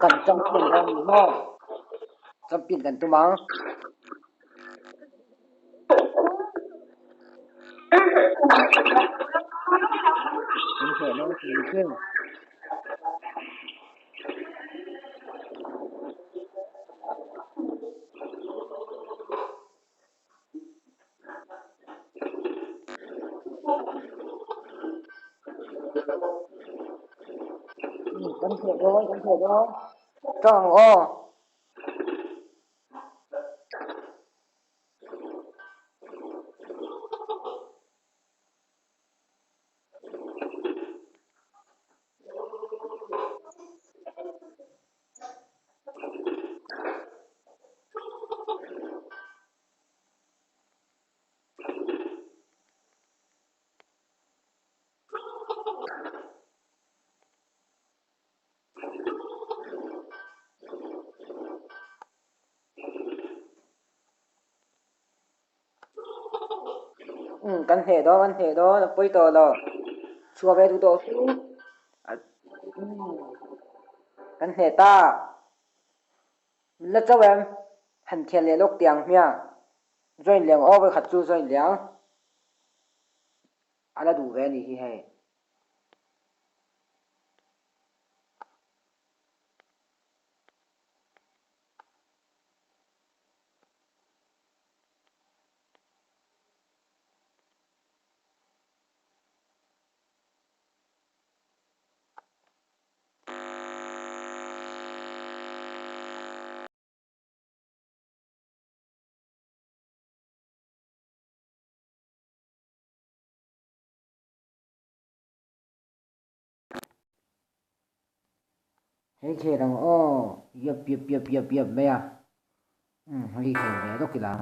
kan champion ram mo champion kan tumang in he no ti chen kan he do trong o kan he do na poi to lo chua ve tu to su kan he ta la chaw em han khen le lok tiang mia join leng over khat chu join liang ala du ve ni hi hai hei khe rang o yep me ya hei khe me do kila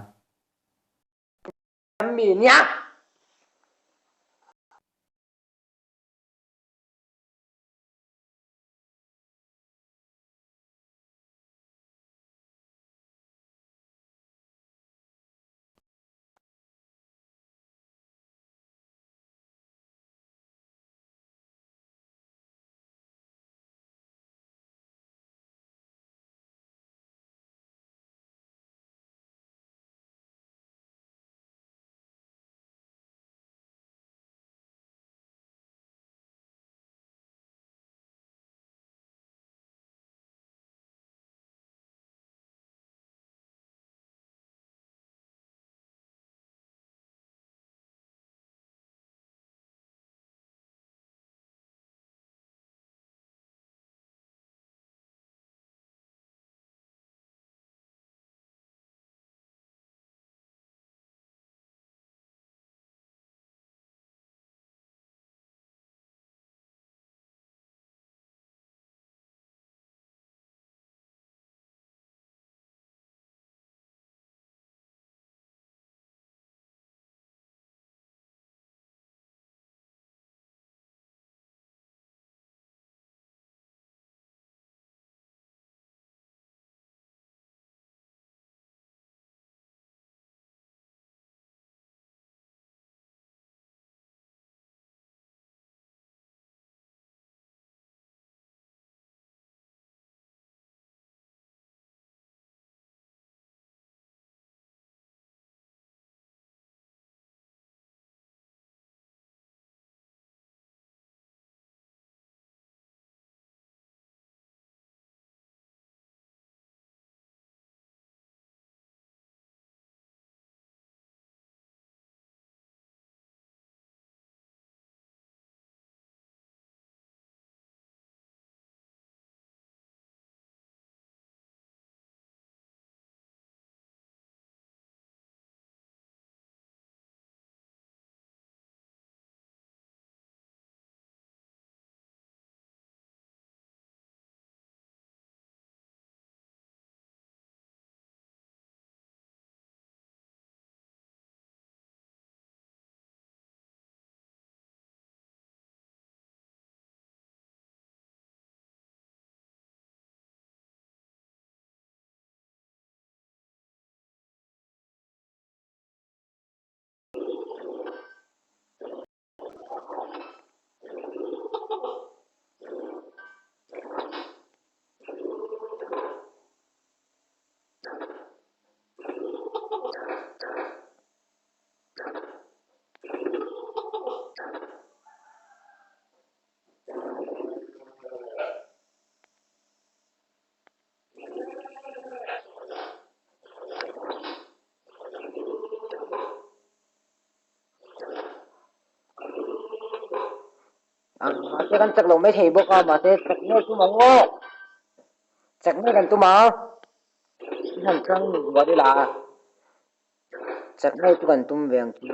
mi nya mà sẽ kan chak lo mai thei bok a mà sẽ chak ne tu mango chak ne kan tu ma han chang ni wa de la chak ne tu kan tum veng chu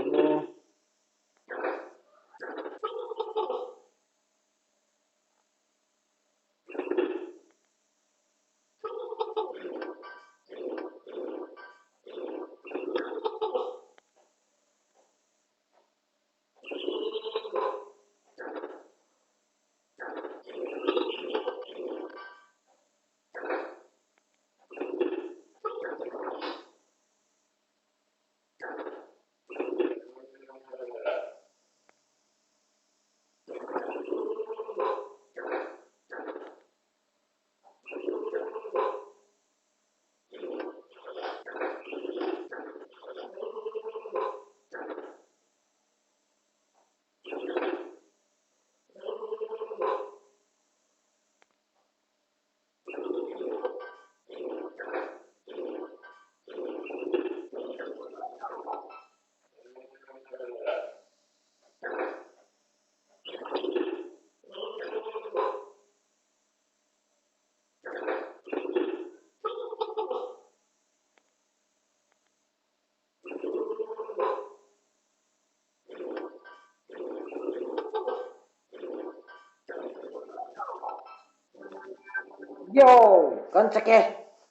yo kan chak ke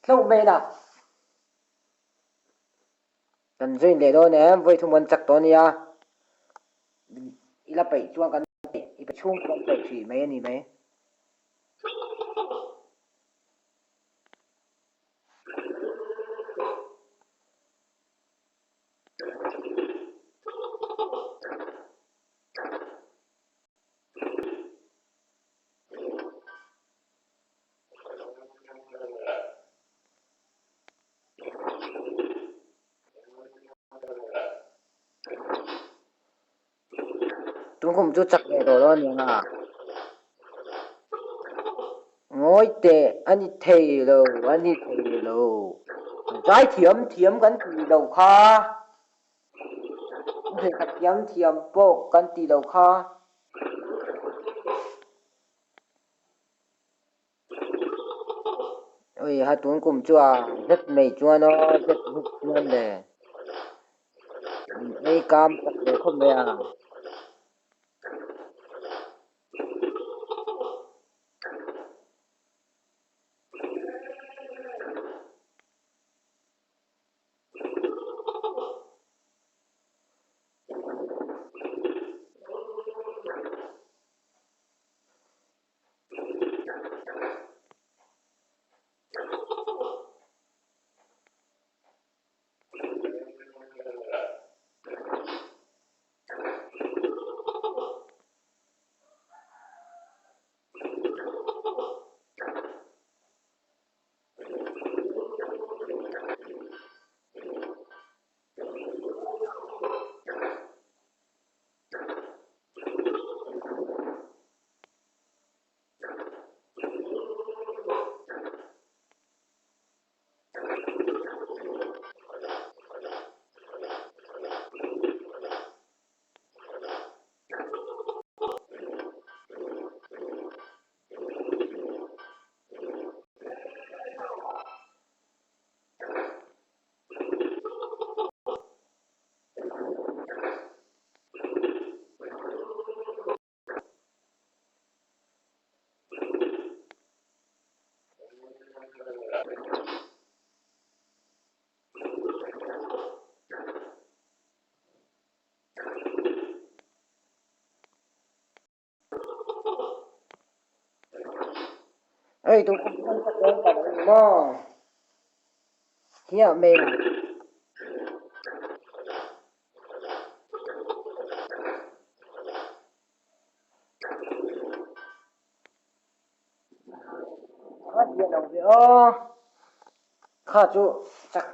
lâu mê nào kan zui le do ne voi thu mon chak to nia ila pai chuang kan i pa chung kan pai chi mai ni mai tung kum chu chak le do lo ni nga ngoi te ani thei lo ani thei lo zai thiam kan ti lo kha thei khat thiam po kan ti lo kha ôi ha tung kum chu a rất mei chu nó rất hút luôn de ei cam chak le khom le à ơi tung kum kan chak le ka mo hiya me na ha dia lo de o kha chu chak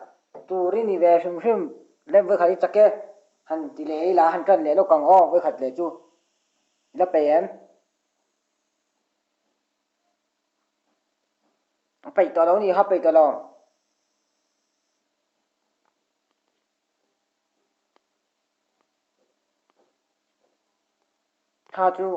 tu ri ni ve shum shum le ve khai chak ke han ti le la han kan le lo kang o ve khat le chu la pe em pai to lo ni ha pai to lo kha chu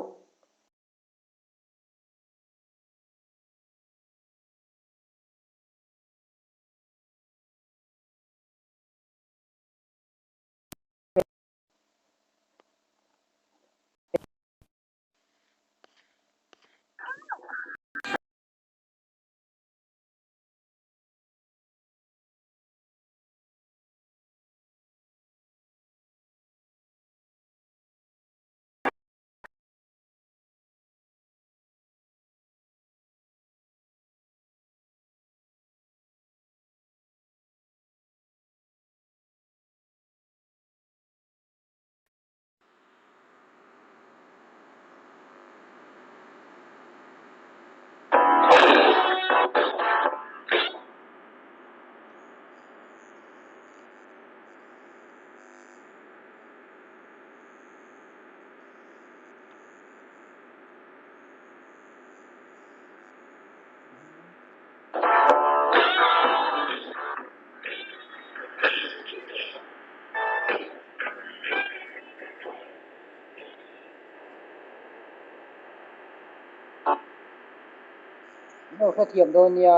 no sa thiam do nia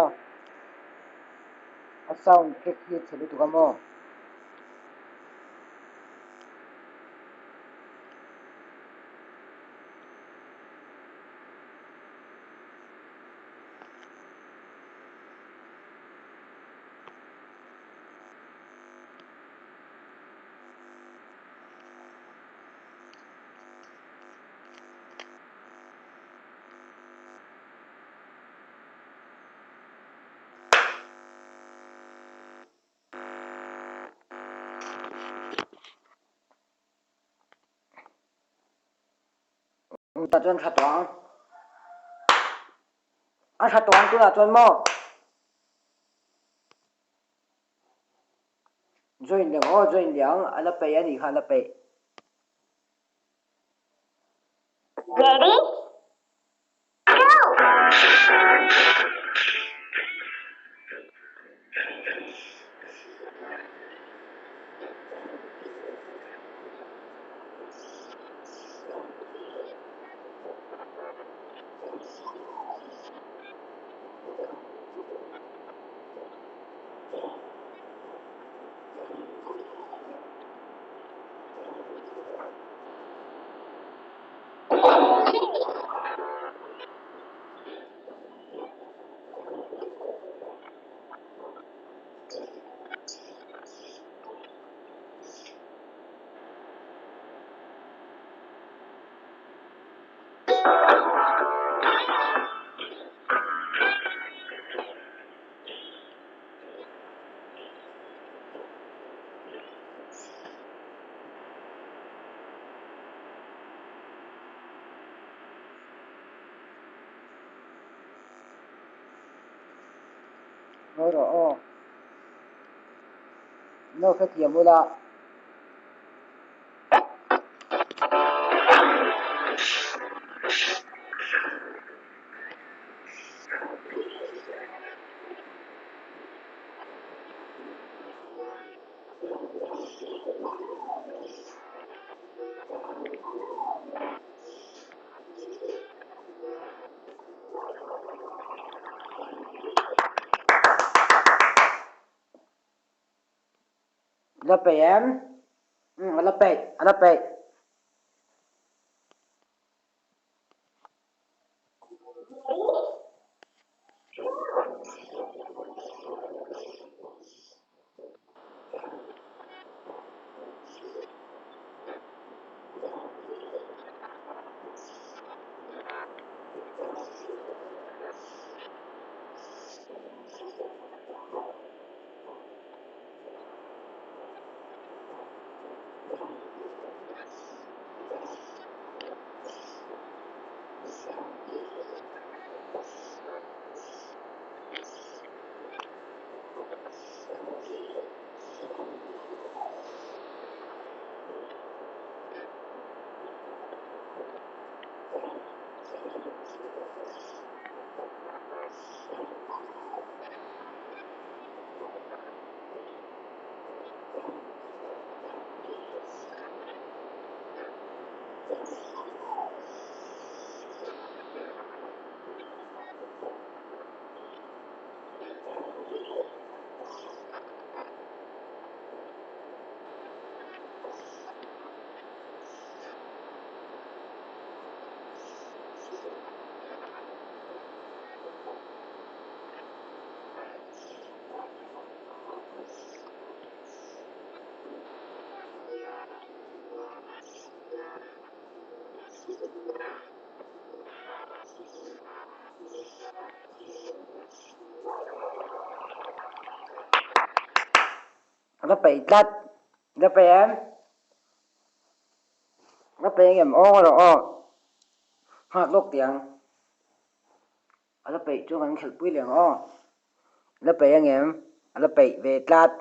a sound clip ni chelu tu kamo ta chuan tha tuang a tha tuang tu la chuan mo join liang o join liang ala pe ani kha la pe Ready? no ro o no sa thiam la la pe em ala pe ala pe tlat la pe em la pe em o ro o ha lok tiang ala pe chu kan khel pui liang o la pe em ala pe ve tlat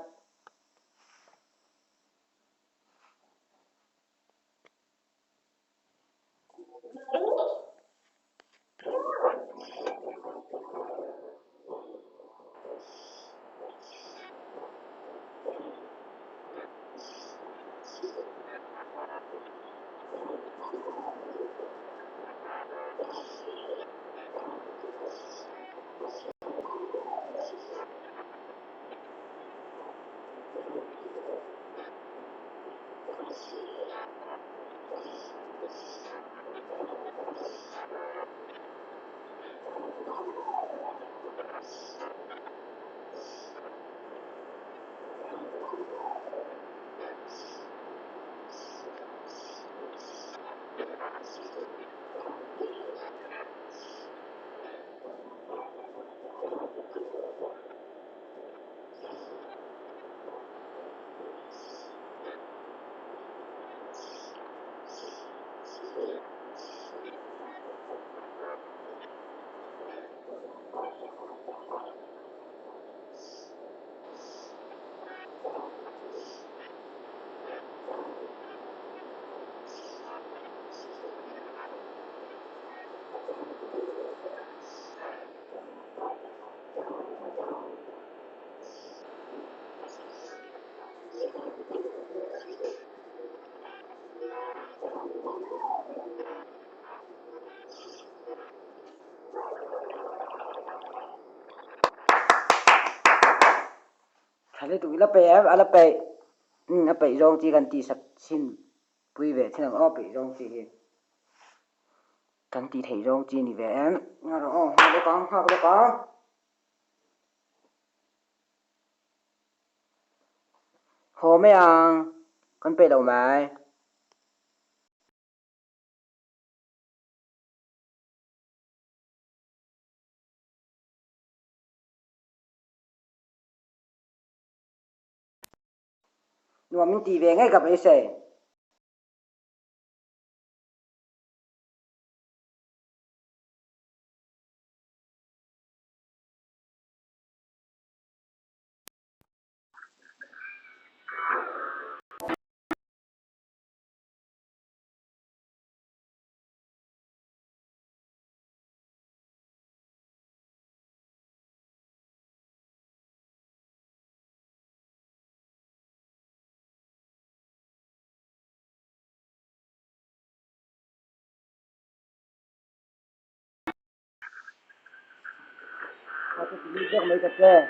hãy tụi nó bé à nó bé nó bé rong chỉ cần tì sạch xin vui vẻ thế nào bé rong chỉ cần tì thấy rong chỉ về em ngà rồi hai đứa con hồ mấy ăn con bé đầu mày nhưng mà mình tì về ngay gặp ấy sẽ họ sẽ đi được mấy cái xe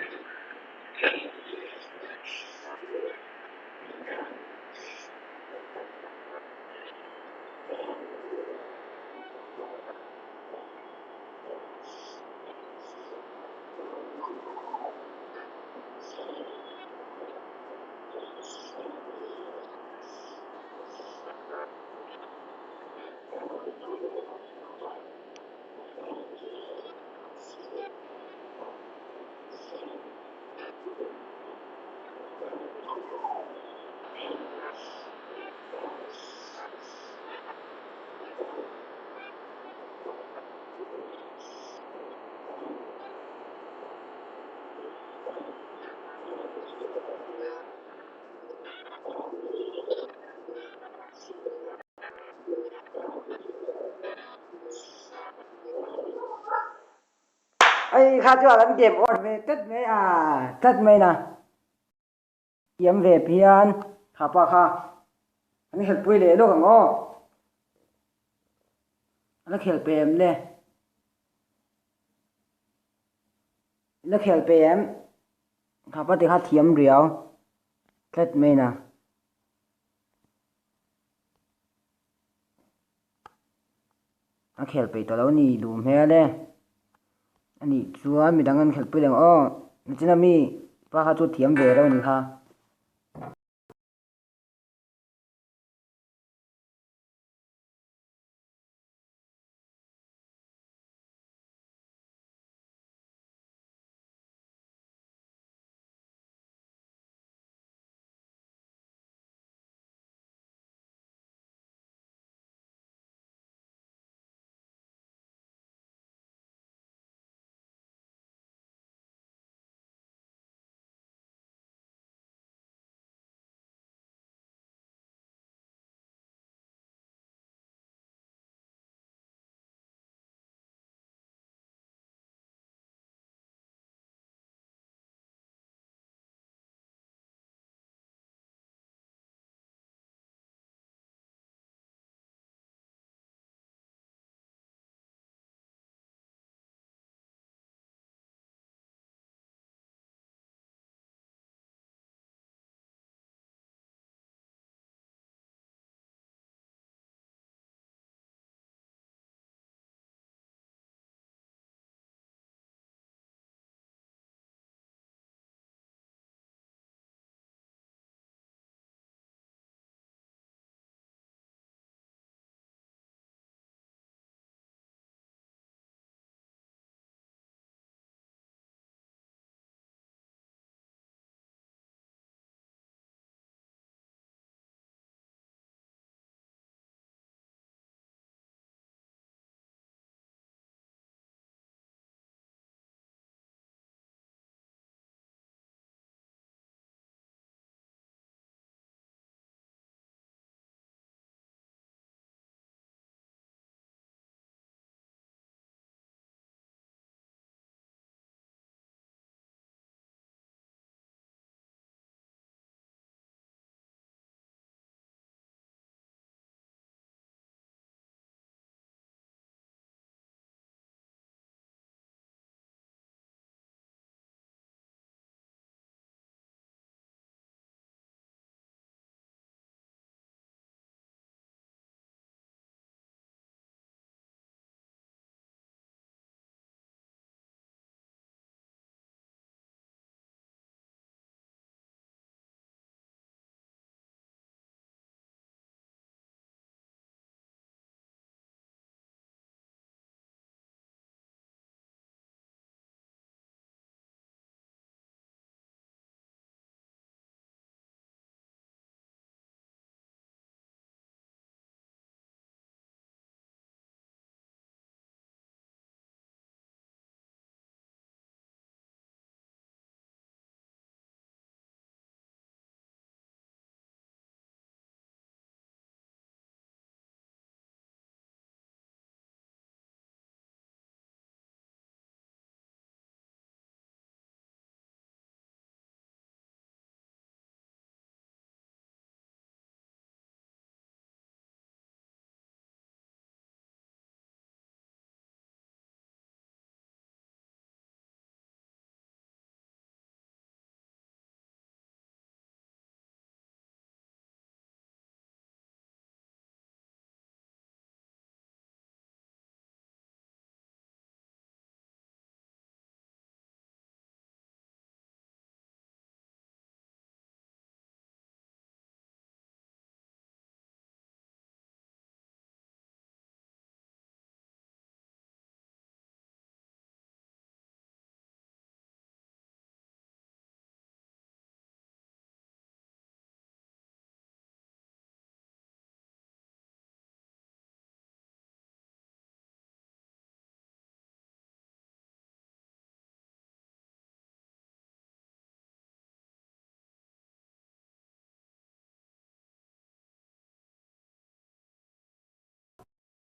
ấy khác cho làm game on về tết mấy nè kiếm về pian khá pa khá anh help với lẽ đâu cả ngó anh help em nè anh help em khá pa thì khá thiếm riau tết mấy nè anh help tao đâu nì đủ mẹ đấy anh nì chúa mi đang anh help với lẽ ngó nên chỉ là mi pa khá chút thiếm về đâu nì khá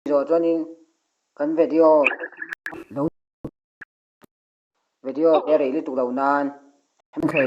rồi cho nên cần video cái đấy liên tục đầu nan em thấy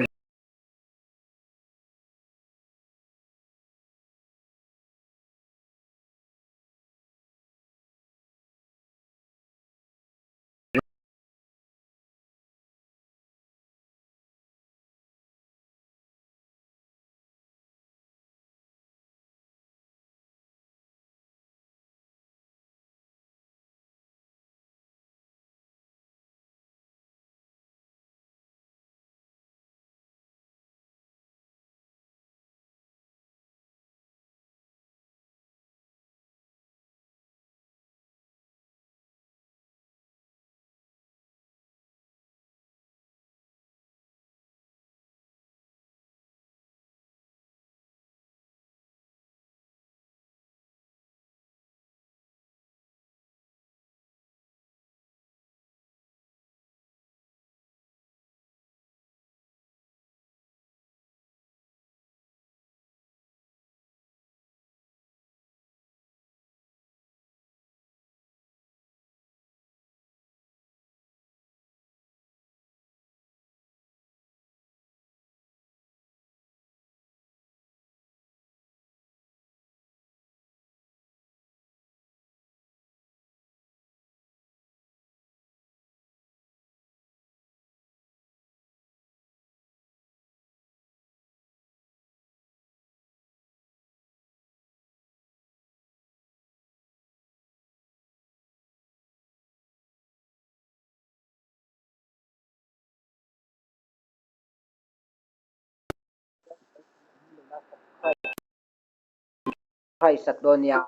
hay sạc đồ nhà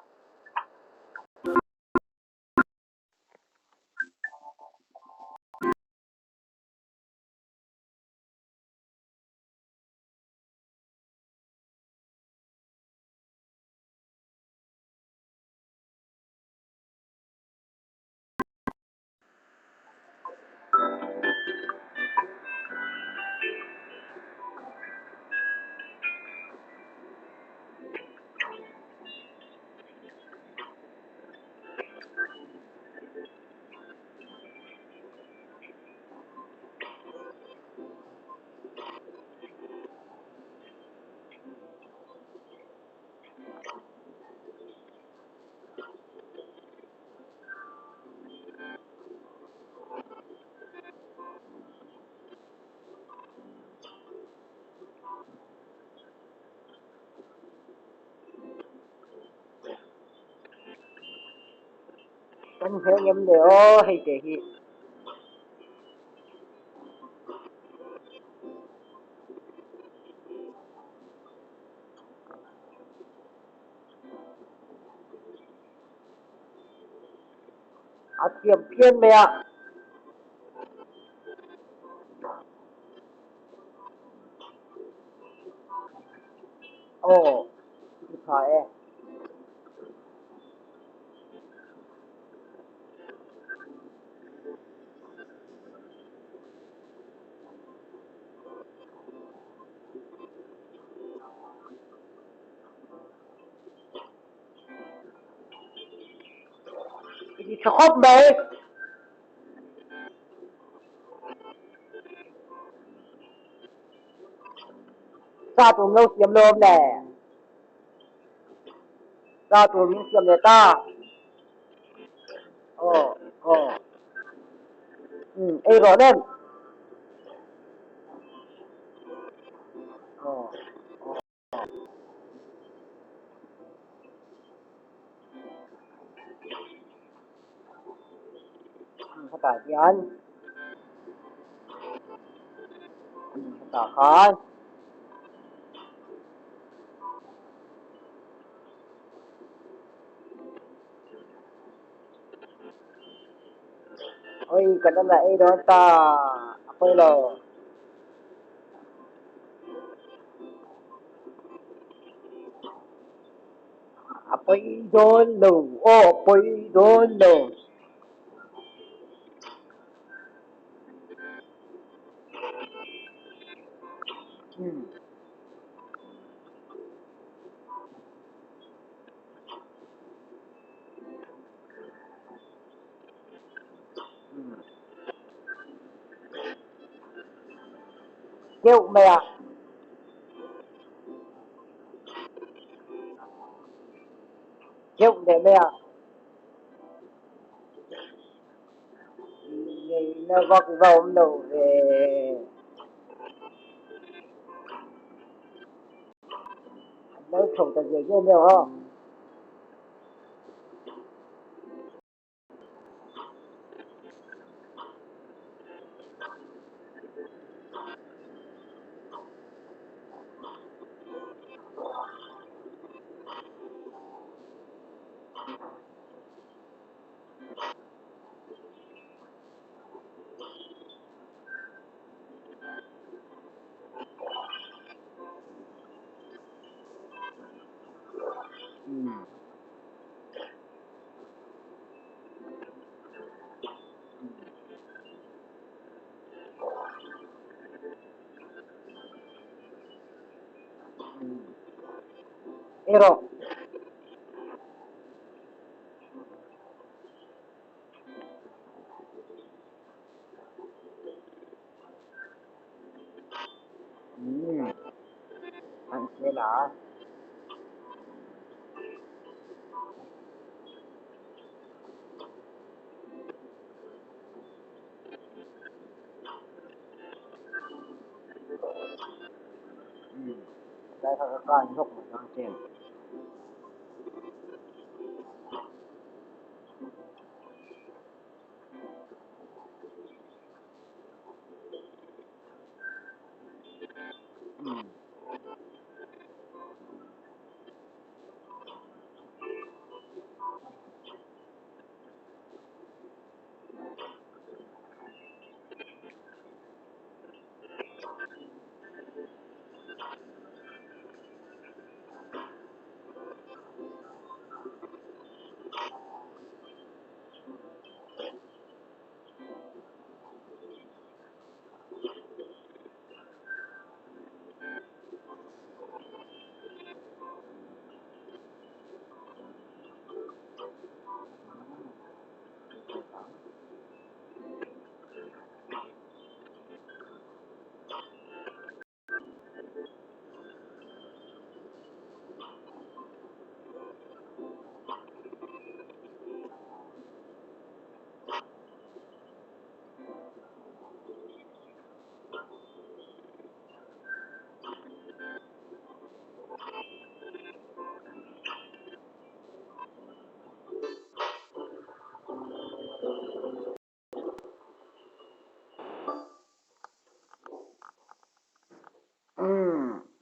kan hay em để hay để hi à tiệm phiên mẹ ồ phải đi shop đấy sao tụi lâu tiệm lôm nè sao tụi mình tiệm người ta ồ ồ ấy rồi nên ồ kata yan katakan ôi cái đó là ấy đó ta apa lo apa idon lo oh apa idon lo kêu mày à kêu để mày à nó vào cái vòng đầu về nó thủng tận dưới kia nhiều không ero anh sẽ là đây là cái nhóc mà đang trên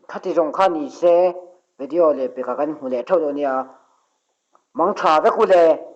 他这种看你些 video 嘞，别个跟胡来抽着你啊，忙查的过来。